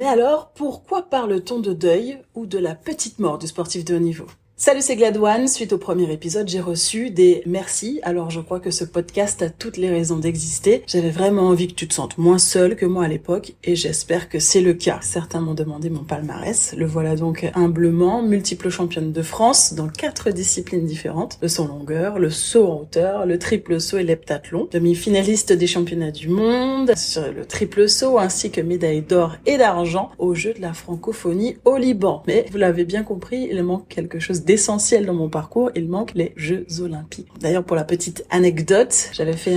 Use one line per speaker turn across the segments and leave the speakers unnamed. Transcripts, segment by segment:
Mais alors, pourquoi parle-t-on de deuil ou de la petite mort du sportif de haut niveau ? Salut, c'est Gladouane. Suite au premier épisode, j'ai reçu des merci. Alors, je crois que ce podcast a toutes les raisons d'exister. J'avais vraiment envie que tu te sentes moins seul que moi à l'époque et j'espère que c'est le cas. Certains m'ont demandé mon palmarès. Le voilà donc humblement, multiple championne de France dans 4 disciplines différentes. Le saut en longueur, le saut en hauteur, le triple saut et l'heptathlon. Demi-finaliste des championnats du monde sur le triple saut ainsi que médaille d'or et d'argent aux Jeux de la francophonie au Liban. Mais vous l'avez bien compris, il manque quelque chose d'essentiel dans mon parcours, il manque les Jeux Olympiques. D'ailleurs, pour la petite anecdote, j'avais fait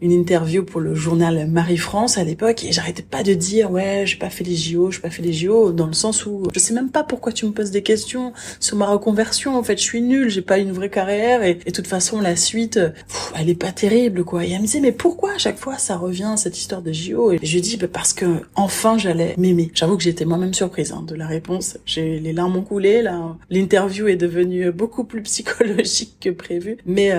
une interview pour le journal Marie-France à l'époque et j'arrêtais pas de dire ouais, j'ai pas fait les JO, dans le sens où je sais même pas pourquoi tu me poses des questions sur ma reconversion. En fait, je suis nulle, j'ai pas une vraie carrière et de toute façon la suite, elle est pas terrible quoi. Et elle me disait mais pourquoi à chaque fois ça revient cette histoire de JO? Et je lui dis parce que enfin j'allais m'aimer. J'avoue que j'étais moi-même surprise de la réponse. J'ai les larmes ont coulé là. L'interview est devenue beaucoup plus psychologique que prévu. Mais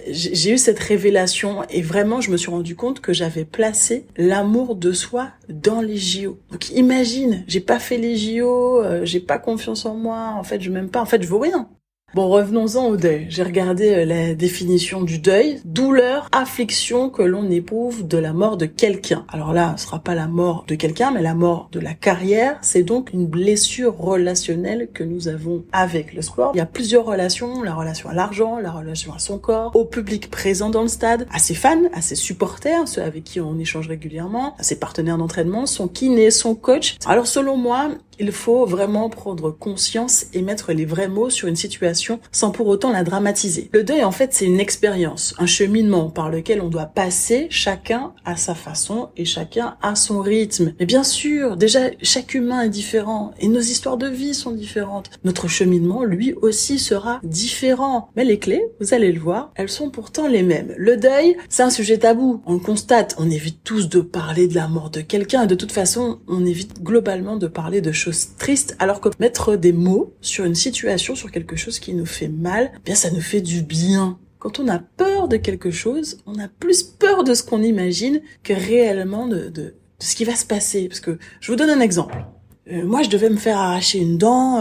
j'ai eu cette révélation et vraiment je me suis rendu compte que j'avais placé l'amour de soi dans les JO. Donc imagine, j'ai pas fait les JO, j'ai pas confiance en moi, en fait je m'aime pas, en fait je vaux rien. Bon, revenons-en au deuil. J'ai regardé la définition du deuil. Douleur, affliction que l'on éprouve de la mort de quelqu'un. Alors là, ce sera pas la mort de quelqu'un, mais la mort de la carrière. C'est donc une blessure relationnelle que nous avons avec le sport. Il y a plusieurs relations. La relation à l'argent, la relation à son corps, au public présent dans le stade, à ses fans, à ses supporters, ceux avec qui on échange régulièrement, à ses partenaires d'entraînement, son kiné, son coach. Alors selon moi, il faut vraiment prendre conscience et mettre les vrais mots sur une situation sans pour autant la dramatiser. Le deuil, en fait, c'est une expérience, un cheminement par lequel on doit passer chacun à sa façon et chacun à son rythme. Mais bien sûr, déjà, chaque humain est différent et nos histoires de vie sont différentes. Notre cheminement, lui aussi, sera différent. Mais les clés, vous allez le voir, elles sont pourtant les mêmes. Le deuil, c'est un sujet tabou. On le constate. On évite tous de parler de la mort de quelqu'un et de toute façon, on évite globalement de parler de choses tristes, alors que mettre des mots sur une situation, sur quelque chose qui nous fait mal, bien ça nous fait du bien. Quand on a peur de quelque chose, on a plus peur de ce qu'on imagine que réellement de ce qui va se passer. Parce que je vous donne un exemple. Moi, je devais me faire arracher une dent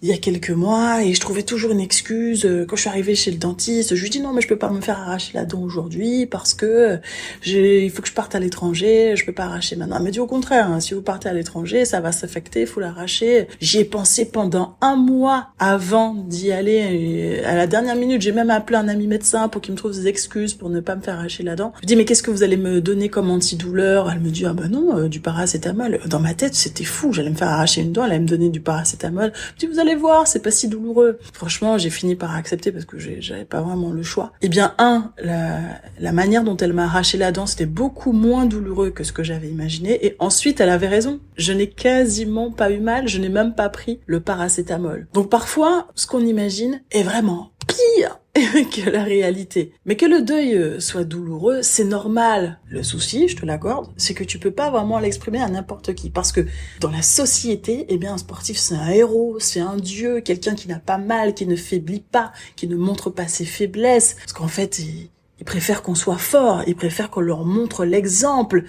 il y a quelques mois et je trouvais toujours une excuse. Quand je suis arrivée chez le dentiste, je lui dis non, mais je peux pas me faire arracher la dent aujourd'hui parce que il faut que je parte à l'étranger. Je peux pas arracher maintenant. Elle m'a dit au contraire, si vous partez à l'étranger, ça va s'affecter, il faut l'arracher. J'y ai pensé pendant 1 mois avant d'y aller. Et à la dernière minute, j'ai même appelé un ami médecin pour qu'il me trouve des excuses pour ne pas me faire arracher la dent. Je lui dis mais qu'est-ce que vous allez me donner comme antidouleur? Elle me dit ah ben non, du paracétamol. Dans ma tête, c'était fou. J'allais me faire arracher une dent, elle allait me donner du paracétamol. Je dis vous allez voir, c'est pas si douloureux. Franchement, j'ai fini par accepter parce que j'avais pas vraiment le choix. Eh bien, la manière dont elle m'a arraché la dent, c'était beaucoup moins douloureux que ce que j'avais imaginé. Et ensuite, elle avait raison. Je n'ai quasiment pas eu mal, je n'ai même pas pris le paracétamol. Donc parfois, ce qu'on imagine est vraiment pire que la réalité. Mais que le deuil soit douloureux, c'est normal. Le souci, je te l'accorde, c'est que tu peux pas vraiment l'exprimer à n'importe qui. Parce que dans la société, eh bien, un sportif, c'est un héros, c'est un dieu, quelqu'un qui n'a pas mal, qui ne faiblit pas, qui ne montre pas ses faiblesses. Parce qu'en fait, ils préfèrent qu'on soit fort, ils préfèrent qu'on leur montre l'exemple.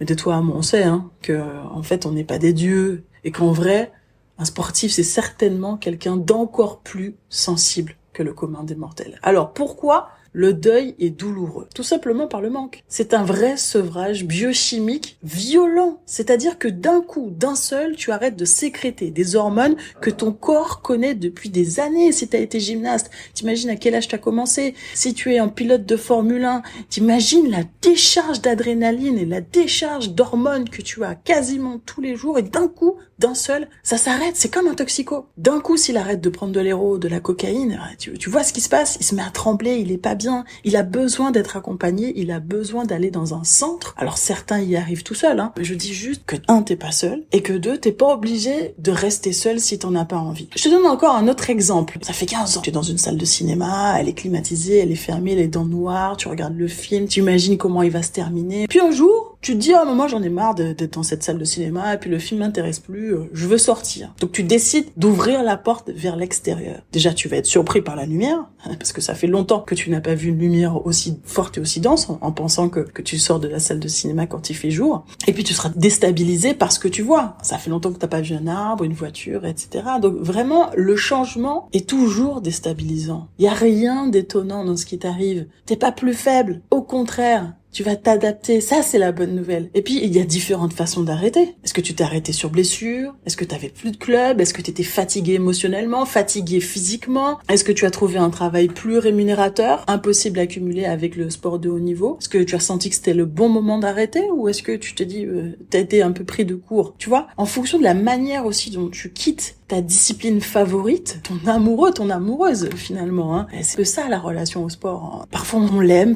Mais de toi à moi, on sait, que, en fait, on n'est pas des dieux. Et qu'en vrai, un sportif, c'est certainement quelqu'un d'encore plus sensible que le commun des mortels. Alors pourquoi le deuil est douloureux? Tout simplement par le manque. C'est un vrai sevrage biochimique violent. C'est-à-dire que d'un coup, d'un seul, tu arrêtes de sécréter des hormones que ton corps connaît depuis des années. Si tu as été gymnaste, t'imagines à quel âge tu as commencé. Si tu es un pilote de Formule 1, t'imagines la décharge d'adrénaline et la décharge d'hormones que tu as quasiment tous les jours. Et d'un coup, d'un seul, ça s'arrête. C'est comme un toxico. D'un coup, s'il arrête de prendre de l'héro, de la cocaïne, tu vois ce qui se passe. Il se met à trembler, il est pas bien. Il a besoin d'être accompagné, il a besoin d'aller dans un centre. Alors certains y arrivent tout seuls, mais je dis juste que 1, t'es pas seul, et que 2, t'es pas obligé de rester seul si t'en as pas envie. Je te donne encore un autre exemple. Ça fait 15 ans, tu es dans une salle de cinéma, elle est climatisée, elle est fermée, les dents noires, tu regardes le film, tu imagines comment il va se terminer. Puis un jour, Tu te dis, à un moment, j'en ai marre d'être dans cette salle de cinéma, et puis le film m'intéresse plus, je veux sortir. Donc tu décides d'ouvrir la porte vers l'extérieur. Déjà, tu vas être surpris par la lumière, parce que ça fait longtemps que tu n'as pas vu une lumière aussi forte et aussi dense, en pensant que tu sors de la salle de cinéma quand il fait jour. Et puis tu seras déstabilisé par ce que tu vois. Ça fait longtemps que t'as pas vu un arbre, une voiture, etc. Donc vraiment, le changement est toujours déstabilisant. Il y a rien d'étonnant dans ce qui t'arrive. T'es pas plus faible. Au contraire. Tu vas t'adapter, ça c'est la bonne nouvelle. Et puis il y a différentes façons d'arrêter. Est-ce que tu t'es arrêté sur blessure? Est-ce que tu avais plus de club? Est-ce que tu étais fatigué émotionnellement, fatigué physiquement? Est-ce que tu as trouvé un travail plus rémunérateur, impossible à cumuler avec le sport de haut niveau? Est-ce que tu as senti que c'était le bon moment d'arrêter, ou est-ce que tu t'es dit t'as été un peu pris de court? Tu vois, en fonction de la manière aussi dont tu quittes ta discipline favorite, ton amoureux, ton amoureuse finalement, hein. C'est que ça la relation au sport, hein. Parfois on l'aime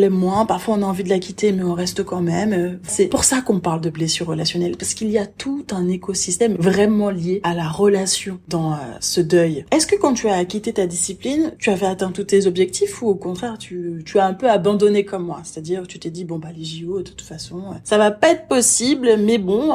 moins, parfois on a envie de la quitter mais on reste quand même. C'est pour ça qu'on parle de blessure relationnelle, parce qu'il y a tout un écosystème vraiment lié à la relation dans ce deuil. Est-ce que quand tu as quitté ta discipline, tu avais atteint tous tes objectifs, ou au contraire tu as un peu abandonné comme moi? C'est-à-dire tu t'es dit bon les JO de toute façon ça va pas être possible, mais bon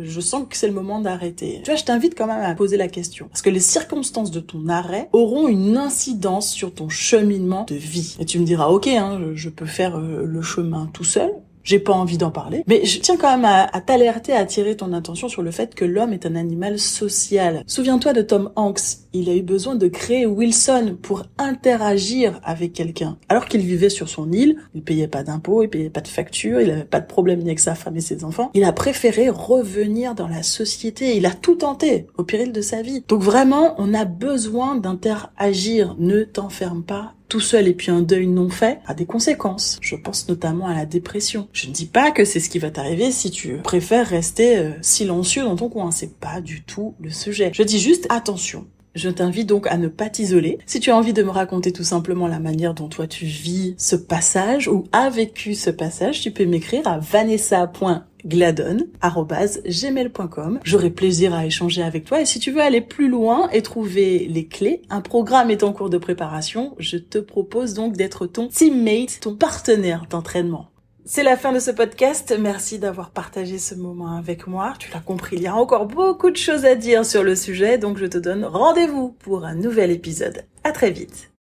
je sens que c'est le moment d'arrêter. Tu vois, je t'invite quand même à poser la question, parce que les circonstances de ton arrêt auront une incidence sur ton cheminement de vie. Et tu me diras ok, je peux faire le chemin tout seul, j'ai pas envie d'en parler, mais je tiens quand même à t'alerter, à attirer ton attention sur le fait que l'homme est un animal social. Souviens-toi de Tom Hanks, il a eu besoin de créer Wilson pour interagir avec quelqu'un. Alors qu'il vivait sur son île, il payait pas d'impôts, il payait pas de factures, il avait pas de problème ni avec sa femme et ses enfants. Il a préféré revenir dans la société, il a tout tenté, au péril de sa vie. Donc vraiment, on a besoin d'interagir, ne t'enferme pas tout seul, et puis un deuil non fait a des conséquences. Je pense notamment à la dépression. Je ne dis pas que c'est ce qui va t'arriver si tu préfères rester silencieux dans ton coin, c'est pas du tout le sujet. Je dis juste attention. Je t'invite donc à ne pas t'isoler. Si tu as envie de me raconter tout simplement la manière dont toi tu vis ce passage ou as vécu ce passage, tu peux m'écrire à vanessa.gladon@gmail.com. J'aurai plaisir à échanger avec toi, et si tu veux aller plus loin et trouver les clés, un programme est en cours de préparation. Je te propose donc d'être ton teammate, ton partenaire d'entraînement. C'est la fin de ce podcast. Merci d'avoir partagé ce moment avec moi. Tu l'as compris, il y a encore beaucoup de choses à dire sur le sujet, donc je te donne rendez-vous pour un nouvel épisode. À très vite.